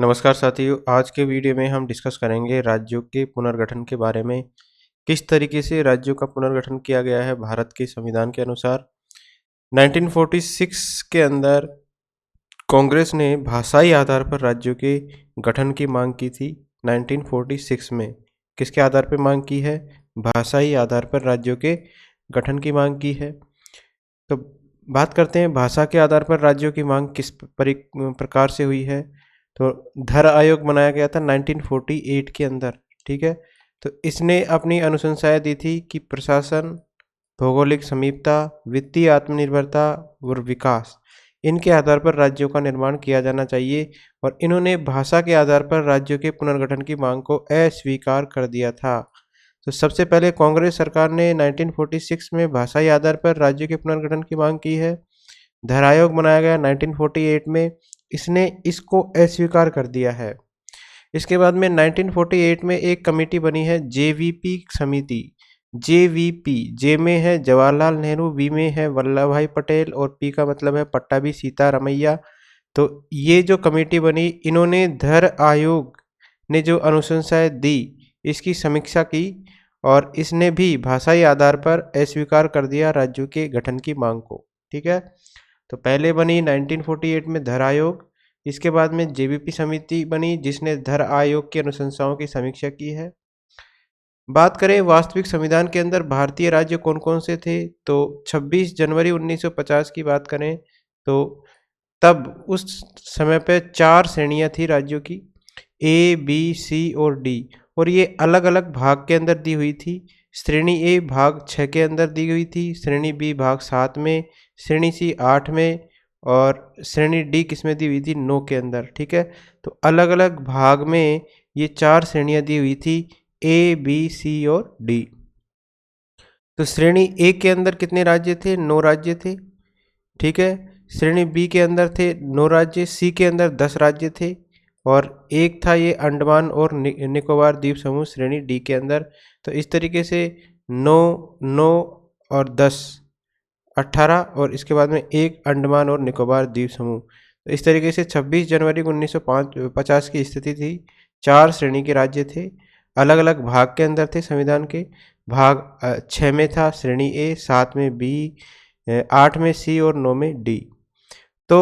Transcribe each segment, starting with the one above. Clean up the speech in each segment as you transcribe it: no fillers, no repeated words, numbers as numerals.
नमस्कार साथियों, आज के वीडियो में हम डिस्कस करेंगे राज्यों के पुनर्गठन के बारे में। किस तरीके से राज्यों का पुनर्गठन किया गया है भारत के संविधान के अनुसार। 1946 के अंदर कांग्रेस ने भाषाई आधार पर राज्यों के गठन की मांग की थी। 1946 में किसके आधार पर मांग की है? भाषाई आधार पर राज्यों के गठन की मांग की है। तो बात करते हैं भाषा के आधार पर राज्यों की मांग किस प्रकार से हुई है। तो धर आयोग बनाया गया था 1948 के अंदर, ठीक है। तो इसने अपनी अनुशंसाएं दी थी कि प्रशासन, भौगोलिक समीपता, वित्तीय आत्मनिर्भरता और विकास, इनके आधार पर राज्यों का निर्माण किया जाना चाहिए। और इन्होंने भाषा के आधार पर राज्यों के पुनर्गठन की मांग को अस्वीकार कर दिया था। तो सबसे पहले कांग्रेस सरकार ने 1946 में भाषाई आधार पर राज्यों के पुनर्गठन की मांग की है। धर आयोग बनाया गया 1948 में, इसने इसको अस्वीकार कर दिया है। इसके बाद में 1948 में एक कमेटी बनी है जेवीपी समिति। जेवीपी, जे में है जवाहरलाल नेहरू, वी में है वल्लभ भाई पटेल और पी का मतलब है पट्टाभी सीतारमैया। तो ये जो कमेटी बनी, इन्होंने धर आयोग ने जो अनुशंसाएं दी इसकी समीक्षा की और इसने भी भाषाई आधार पर अस्वीकार कर दिया राज्यों के गठन की मांग को, ठीक है। तो पहले बनी 1948 में धर आयोग, इसके बाद में जेवीपी समिति बनी जिसने धर आयोग की अनुशंसाओं की समीक्षा की है। बात करें वास्तविक संविधान के अंदर भारतीय राज्य कौन कौन से थे, तो 26 जनवरी 1950 की बात करें तो तब उस समय पे 4 श्रेणियां थी राज्यों की, ए, बी, सी और डी, और ये अलग अलग भाग के अंदर दी हुई थी। श्रेणी ए भाग 6 के अंदर दी हुई थी, श्रेणी बी भाग 7 में, श्रेणी सी 8 में और श्रेणी डी किसमें दी हुई थी? 9 के अंदर, ठीक है। तो अलग अलग भाग में ये 4 श्रेणियां दी हुई थी, ए, बी, सी और डी। तो श्रेणी ए के अंदर कितने राज्य थे? 9 राज्य थे, ठीक है। श्रेणी बी के अंदर थे 9 राज्य, सी के अंदर 10 राज्य थे और एक था ये अंडमान और निकोबार द्वीप समूह श्रेणी डी के अंदर। तो इस तरीके से 9, 9 और 10, 18 और इसके बाद में एक अंडमान और निकोबार द्वीप समूह। तो इस तरीके से 26 जनवरी 1950 की स्थिति थी। 4 श्रेणी के राज्य थे, अलग अलग भाग के अंदर थे संविधान के। भाग 6 में था श्रेणी ए, 7 में बी, 8 में सी और 9 में डी। तो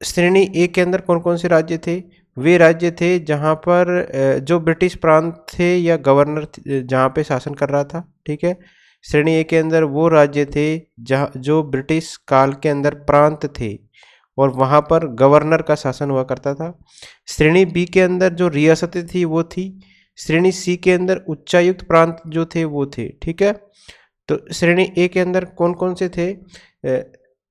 श्रेणी ए के अंदर कौन कौन से राज्य थे? वे राज्य थे जहां पर जो ब्रिटिश प्रांत थे या गवर्नर जहां पे शासन कर रहा था, ठीक है। श्रेणी ए के अंदर वो राज्य थे जहाँ जो ब्रिटिश काल के अंदर प्रांत थे और वहाँ पर गवर्नर का शासन हुआ करता था। श्रेणी बी के अंदर जो रियासतें थी वो थी। श्रेणी सी के अंदर उच्चायुक्त प्रांत जो थे वो थे, ठीक है। तो श्रेणी ए के अंदर कौन कौन से थे?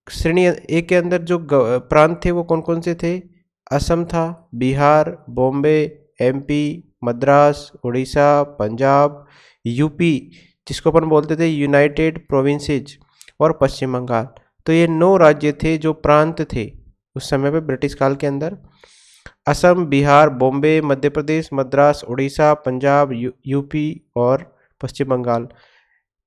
श्रेणी ए के अंदर जो प्रांत थे वो कौन कौन से थे? असम था, बिहार, बॉम्बे, एमपी, मद्रास, उड़ीसा, पंजाब, यूपी जिसको अपन बोलते थे यूनाइटेड प्रोविंसेस और पश्चिम बंगाल। तो ये 9 राज्य थे जो प्रांत थे उस समय पे ब्रिटिश काल के अंदर। असम, बिहार, बॉम्बे, मध्य प्रदेश, मद्रास, उड़ीसा, पंजाब, यूपी और पश्चिम बंगाल।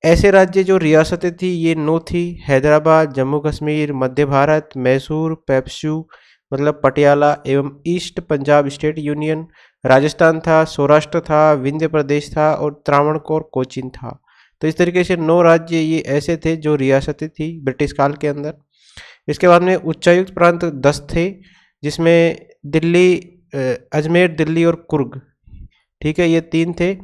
ऐसे राज्य जो रियासतें थी ये 9 थी, हैदराबाद, जम्मू कश्मीर, मध्य भारत, मैसूर, पेप्सू मतलब पटियाला एवं east Punjab state union, Rajasthan था, सौराष्ट्र था, विंध्य प्रदेश था और त्रावणकोर कोचीन था। तो इस तरीके से 9 राज्य ये ऐसे थे जो रियासतें थी ब्रिटिश काल के अंदर। इसके बाद में उच्चायुक्त प्रांत 10 थे जिसमें दिल्ली, अजमेर, दिल्ली और कुर्ग, ठीक है, ये 3 थे।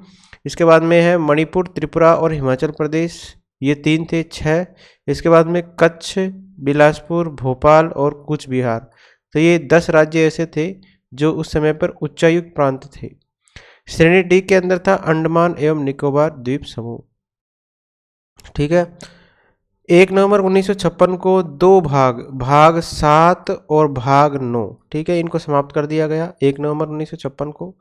इसके बाद में है मणिपुर, त्रिपुरा और हिमाचल प्रदेश, ये 3 थे, 6। इसके बाद में कच्छ, बिलासपुर, भोपाल और कूच बिहार। तो ये 10 राज्य ऐसे थे जो उस समय पर उच्चायुक्त प्रांत थे। श्रेणी डी के अंदर था अंडमान एवं निकोबार द्वीप समूह, ठीक है। 1 नवंबर 1956 को 2 भाग, भाग 7 और भाग 9, ठीक है, इनको समाप्त कर दिया गया 1 नवंबर 1956 को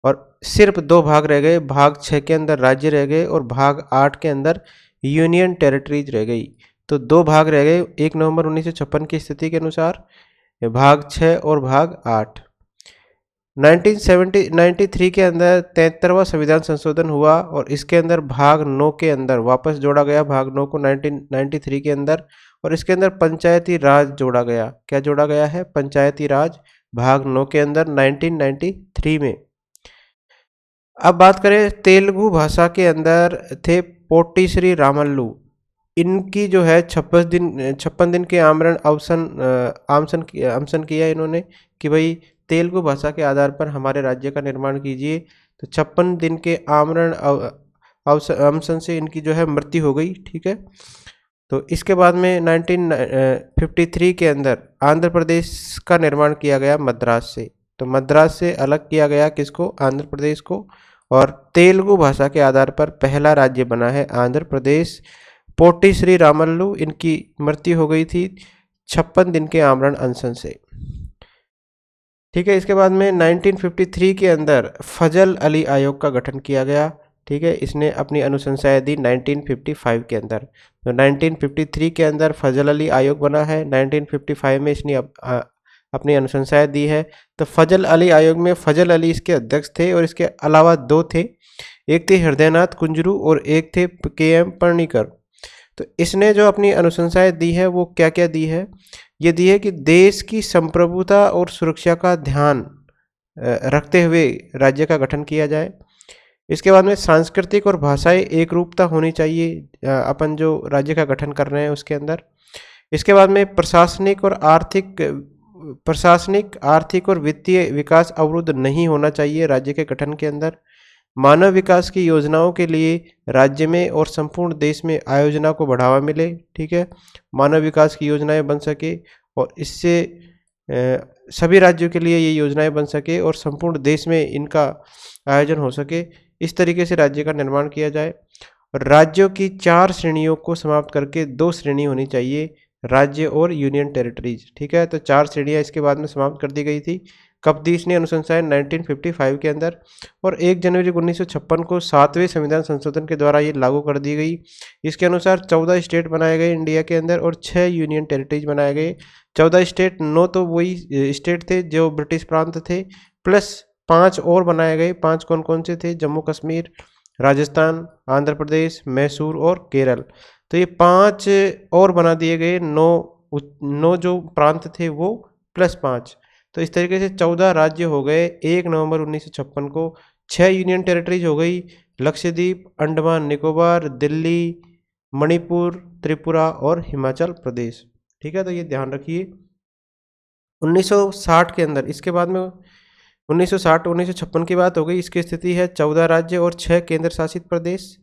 और सिर्फ 2 भाग रह गए। भाग 6 के अंदर राज्य रह गए और भाग 8 के अंदर यूनियन टेरिटरीज रह गई। तो 2 भाग रह गए 1 नवंबर 1956 की स्थिति के अनुसार, भाग 6 और भाग 8। 1993 के अंदर 73वां संविधान संशोधन हुआ और इसके अंदर भाग 9 के अंदर वापस जोड़ा गया, भाग 9 को 1993 के अंदर, और इसके अंदर पंचायती राज जोड़ा गया। क्या जोड़ा गया है? पंचायती राज भाग 9 के अंदर 1993 में। अब बात करें तेलुगु भाषा के अंदर थे पोट्टी श्री रामल्लू। इनकी जो है 56 दिन के आमरण अनशन किया इन्होंने कि भाई तेलुगु भाषा के आधार पर हमारे राज्य का निर्माण कीजिए। तो 56 दिन के आमरण अनशन से इनकी जो है मृत्यु हो गई। ठीक है, तो इसके बाद में 1953 के अंदर आंध्र प्रदेश का निर्माण किया गया मद्रास से। तो मद्रास से अलग किया गया किसको? आंध्र प्रदेश को। और तेलुगु भाषा के आधार पर पहला राज्य बना है आंध्र प्रदेश। पोट्टी श्री रामल्लू, इनकी मृत्यु हो गई थी 56 दिन के आमरण अनशन से। ठीक है, इसके बाद में 1953 के अंदर फजल अली आयोग का गठन किया गया। ठीक है, इसने अपनी अनुशंसाएं दी 1955 के अंदर। तो 1953 के अंदर फजल अली आयोग बना है, 1955 में इसने अपनी अनुशंसाएं दी है। तो फजल अली आयोग में फजल अली इसके अध्यक्ष थे और इसके अलावा दो थे, एक थे हृदयनाथ कुंजरू और एक थे KM पर्णिकर। तो इसने जो अपनी अनुशंसाएं दी है वो क्या क्या दी है? ये दी है कि देश की संप्रभुता और सुरक्षा का ध्यान रखते हुए राज्य का गठन किया जाए। इसके बाद में सांस्कृतिक और भाषाई एक रूपता होनी चाहिए अपन जो राज्य का गठन कर रहे हैं उसके अंदर। इसके बाद में प्रशासनिक आर्थिक और वित्तीय विकास अवरुद्ध नहीं होना चाहिए राज्य के गठन के अंदर। मानव विकास की योजनाओं के लिए राज्य में और संपूर्ण देश में आयोजना को बढ़ावा मिले। ठीक है, मानव विकास की योजनाएं बन सके और इससे सभी राज्यों के लिए ये योजनाएं बन सके और संपूर्ण देश में इनका आयोजन हो सके। इस तरीके से राज्य का निर्माण किया जाए। और राज्यों की 4 श्रेणियों को समाप्त करके 2 श्रेणी होनी चाहिए, राज्य और यूनियन टेरिटरीज। ठीक है, तो 4 श्रेणियां इसके बाद में समाप्त कर दी गई थी। कब दी इसने अनुशंसाएं? 1955 के अंदर। और 1 जनवरी 1956 को 7वें संविधान संशोधन के द्वारा ये लागू कर दी गई। इसके अनुसार 14 स्टेट बनाए गए इंडिया के अंदर और 6 यूनियन टेरिटरीज बनाए गए। 14 स्टेट, 9 तो वही स्टेट थे जो ब्रिटिश प्रांत थे, प्लस 5 और बनाए गए। 5 कौन कौन से थे? जम्मू कश्मीर, राजस्थान, आंध्र प्रदेश, मैसूर और केरल। तो ये 5 और बना दिए गए। 9 जो प्रांत थे वो प्लस 5। तो इस तरीके से 14 राज्य हो गए 1 नवंबर 1956 को। 6 यूनियन टेरिटरीज हो गई, लक्षद्वीप, अंडमान निकोबार, दिल्ली, मणिपुर, त्रिपुरा और हिमाचल प्रदेश। ठीक है, तो ये ध्यान रखिए। 1960 के अंदर, इसके बाद में 1960-1956 की बात हो गई। इसकी स्थिति है 14 राज्य और 6 केंद्र शासित प्रदेश।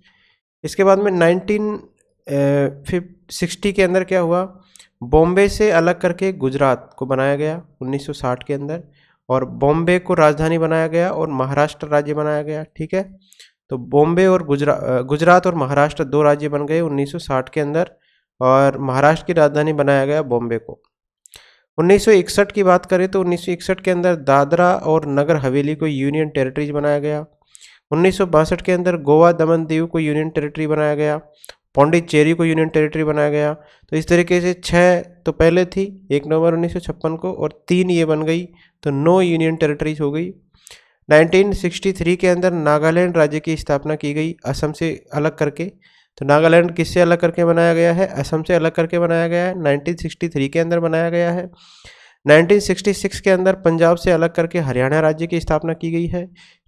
इसके बाद में 1960 के अंदर क्या हुआ? बॉम्बे से अलग करके गुजरात को बनाया गया 1960 के अंदर, और बॉम्बे को राजधानी बनाया गया और महाराष्ट्र राज्य बनाया गया। ठीक है, तो बॉम्बे और गुजरात और महाराष्ट्र 2 राज्य बन गए 1960 के अंदर, और महाराष्ट्र की राजधानी बनाया गया बॉम्बे को। 1961 की बात करें तो 1961 के अंदर दादरा और नगर हवेली को यूनियन टेरिटरीज बनाया गया। 1962 के अंदर गोवा, दमन, दीव को यूनियन टेरिटरी बनाया गया। पौंडीचेरी को यूनियन टेरिटरी बनाया गया। तो इस तरीके से 6 तो पहले थी 1 नवंबर 1956 को, और 3 ये बन गई, तो 9 यूनियन टेरिटरीज हो गई। 1963 के अंदर नागालैंड राज्य की स्थापना की गई असम से अलग करके। तो नागालैंड किससे अलग करके बनाया गया है? असम से अलग करके बनाया गया है, 1963 के अंदर बनाया गया है। 1966 के अंदर पंजाब से अलग करके हरियाणा राज्य की स्थापना की गई है,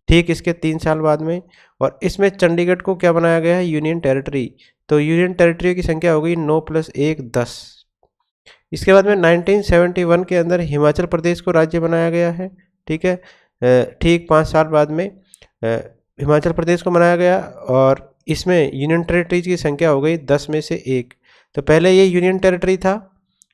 ठीक इसके 3 साल बाद में। और इसमें चंडीगढ़ को क्या बनाया गया है? Union territory. तो यूनियन टेरिटरी की संख्या हो गई 9 + 1 10। इसके बाद में 1971 के अंदर हिमाचल प्रदेश को राज्य बनाया गया है। ठीक है, ठीक 5 साल बाद में हिमाचल प्रदेश को बनाया गया, और इसमें यूनियन टेरिटरीज की संख्या हो गई 10 में से 1। तो पहले ये यूनियन टेरिटरी था,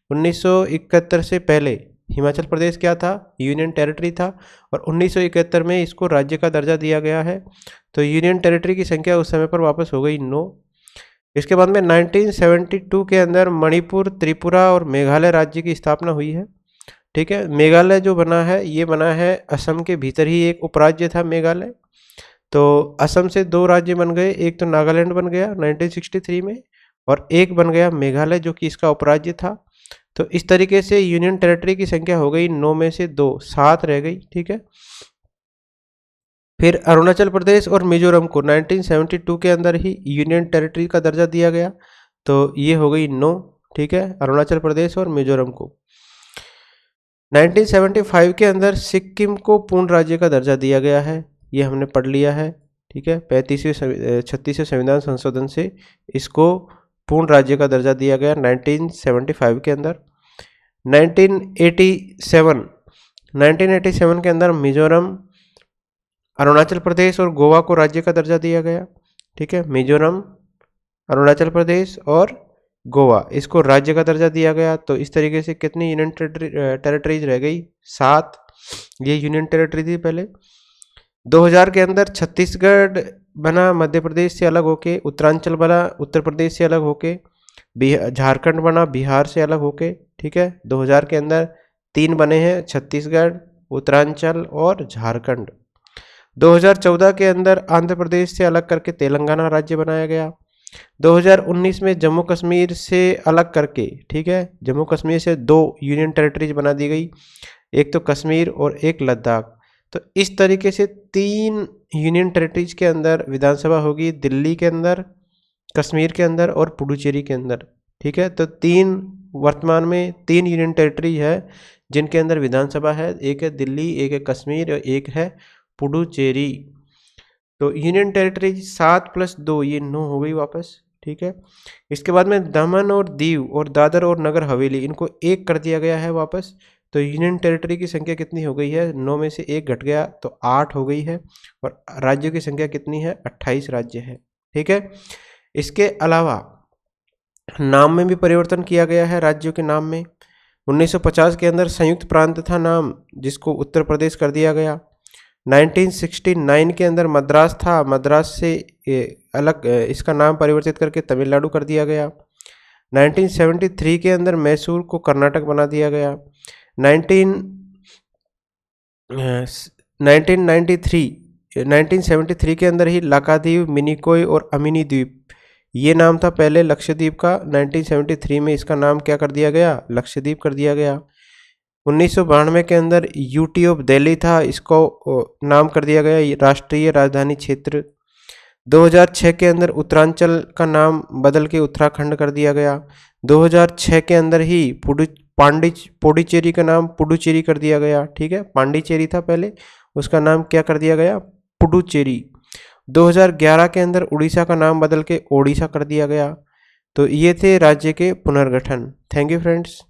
1971 से पहले हिमाचल प्रदेश क्या था? यूनियन टेरिटरी था, और 1971 में इसको राज्य का दर्जा दिया गया है। तो यूनियन टेरिटरी की संख्या उस समय पर वापस हो गई 9। इसके बाद में 1972 के अंदर मणिपुर, त्रिपुरा और मेघालय राज्य की स्थापना हुई है। ठीक है, मेघालय जो बना है ये बना है असम के भीतर ही, एक उपराज्य था मेघालय। तो असम से 2 राज्य बन गए, एक तो नागालैंड बन गया 1963 में, और एक बन गया मेघालय जो कि इसका उपराज्य था। तो इस तरीके से यूनियन टेरिटरी की संख्या हो गई 9 में से 2, 7 रह गई। ठीक है, फिर अरुणाचल प्रदेश और मिजोरम को 1972 के अंदर ही यूनियन टेरिटरी का दर्जा दिया गया। तो ये हो गई 9। ठीक है, अरुणाचल प्रदेश और मिजोरम को। 1975 के अंदर सिक्किम को पूर्ण राज्य का दर्जा दिया गया है, ये हमने पढ़ लिया है। ठीक है, 36वें संविधान संशोधन से इसको पूर्ण राज्य का दर्जा दिया गया 1975 के अंदर। 1987 के अंदर मिजोरम, अरुणाचल प्रदेश और गोवा को राज्य का दर्जा दिया गया। ठीक है, मिजोरम, अरुणाचल प्रदेश और गोवा, इसको राज्य का दर्जा दिया गया। तो इस तरीके से कितनी यूनियन टेरिटरीज रह गई? 7, ये यूनियन टेरिटरी थी पहले। 2000 के अंदर छत्तीसगढ़ बना मध्य प्रदेश से अलग होके, उत्तरांचल बना उत्तर प्रदेश से अलग होके, झारखंड बना बिहार से अलग होके। ठीक है, 2000 के अंदर 3 बने हैं, छत्तीसगढ़, उत्तरांचल और झारखंड। 2014 के अंदर आंध्र प्रदेश से अलग करके तेलंगाना राज्य बनाया गया। 2019 में जम्मू कश्मीर से अलग करके, ठीक है, जम्मू कश्मीर से 2 यूनियन टेरिटरीज बना दी गई, एक तो कश्मीर और एक लद्दाख। तो इस तरीके से 3 यूनियन टेरिटरीज के अंदर विधानसभा होगी, दिल्ली के अंदर, कश्मीर के अंदर और पुडुचेरी के अंदर। ठीक है, तो वर्तमान में 3 यूनियन टेरिटरी है जिनके अंदर विधानसभा है, एक है दिल्ली, एक है कश्मीर और एक है पुडुचेरी। तो यूनियन टेरिटरी 7 + 2 ये 9 हो गई वापस। ठीक है, इसके बाद में दमन और दीव और दादर और नगर हवेली, इनको 1 कर दिया गया है वापस। तो यूनियन टेरिटरी की संख्या कितनी हो गई है? 9 में से 1 घट गया तो 8 हो गई है। और राज्यों की संख्या कितनी है? 28 राज्य है। ठीक है, इसके अलावा नाम में भी परिवर्तन किया गया है राज्यों के नाम में। 1950 के अंदर संयुक्त प्रांत था नाम, जिसको उत्तर प्रदेश कर दिया गया। 1969 के अंदर मद्रास था, मद्रास से अलग इसका नाम परिवर्तित करके तमिलनाडु कर दिया गया। 1973 के अंदर मैसूर को कर्नाटक बना दिया गया। 1973 के अंदर ही लाक्षाद्वीप, मिनिकॉय और अमिनी द्वीप, ये नाम था पहले लक्षद्वीप का। 1973 में इसका नाम क्या कर दिया गया? लक्षद्वीप कर दिया गया। 1992 के अंदर यूटी ऑफ दिल्ली था, इसको नाम कर दिया गया राष्ट्रीय राजधानी क्षेत्र। 2006 के अंदर उत्तरांचल का नाम बदल के उत्तराखंड कर दिया गया। 2006 के अंदर ही पुडुचेरी का नाम पुडुचेरी कर दिया गया। ठीक है, पांडिचेरी था पहले, उसका नाम क्या कर दिया गया? पुडुचेरी। 2011 के अंदर उड़ीसा का नाम बदल के ओडिशा कर दिया गया। तो ये थे राज्य के पुनर्गठन। Thank you friends.